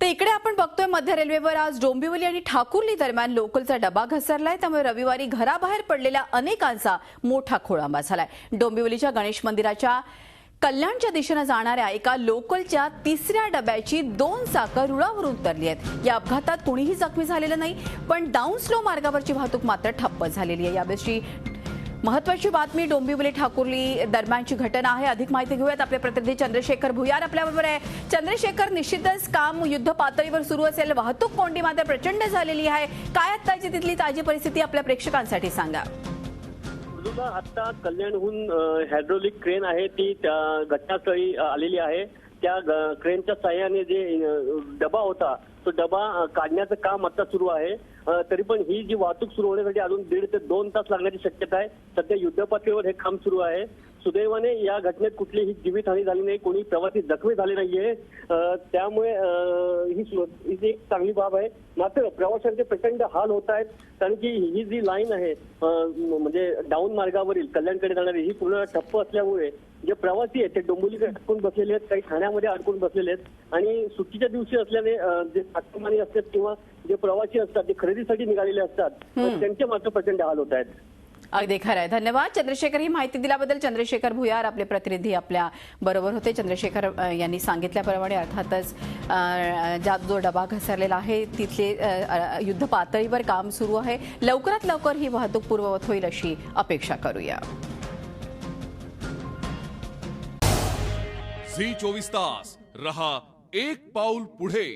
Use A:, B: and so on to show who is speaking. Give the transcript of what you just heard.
A: तर इकडे आपण बघतोय मध्य रेल्वेवर आज डोंबिवली आणि ठाकुर्ली दरम्यान लोकलचा डबा घसरलाय। त्यामुळे रविवारी घराबाहेर पडलेल्या अनेकांचा मोठा खोळंबा झालाय। डोंबिवलीच्या गणेश मंदिराच्या कल्याणच्या दिशेने जाणाऱ्या एका लोकलच्या तिसऱ्या डब्याची 2 चाकं रुळावरून उतरली आहेत। या अपघातात कुणीही जखमी झालेलं नाही, पण डाऊन स्लो मार्गावरची वाहतूक मात्र ठप्प झालेली आहे। यावेळी महत्त्वाची बातमी डोंबिवली ठाकुर्ली दरम्यानची घटना आहे। अधिक माहिती घेऊयात, आपले प्रतिनिधी चंद्रशेखर भुयार आपल्याबरोबर आहे। चंद्रशेखर, निश्चितच काम युद्ध पातळीवर सुरू असेल, वाहतूक कोंडी मात्र प्रचंड झालेली आहे। काय आत्ताची तिथली ताजी परिस्थिती आपल्या प्रेक्षकांसाठी सांगा।
B: आता कल्याणहून हायड्रोलिक क्रेन आहे ती त्या घटनास्थळी आलेली आहे। त्या क्रेनच्या साह्याने जे डबा होता तो डबा काढण्याचं काम आता सुरू आहे। तरी पण ही जी वाहतूक सुरू होण्यासाठी अजून 1.5 ते 2 तास लागण्याची शक्यता आहे। सध्या युद्धपातळीवर हे काम सुरू आहे। सुदैवाने या घटनेत कुठलीही जीवितहानी झाली नाही, कोणी प्रवासी जखमी झाले नाहीये, त्यामुळे ही एक चांगली बाब आहे। मात्र प्रवाशांचे प्रचंड हाल होत आहेत, कारण की ही जी लाईन आहे म्हणजे डाऊन मार्गावरील कल्याणकडे जाणारी ही पूर्ण ठप्प असल्यामुळे जे प्रवासी आहेत ते डोंबिवलीकडे अडकून बसलेले आहेत, काही ठाण्यामध्ये अडकून बसलेले आहेत आणि सुट्टीच्या दिवशी असल्याने जे सातमानी असतात किंवा जे प्रवासी असतात जे खरेदीसाठी निघालेले असतात त्यांचे मात्र प्रचंड हाल होत आहेत।
A: अगदी खरं आहे। धन्यवाद चंद्रशेखर, ही माहिती दिल्याबद्दल। चंद्रशेखर भुयार आपले प्रतिनिधी आपल्या बरोबर होते। चंद्रशेखर यांनी सांगितल्याप्रमाणे अर्थातच जो डबा घसरलेला आहे तिथले युद्ध पातळीवर काम सुरू आहे। लवकरात लवकर ही वाहतूक पूर्ववत होईल अशी अपेक्षा करूया।
C: झी 24 तास रहा एक पाऊल पुढे।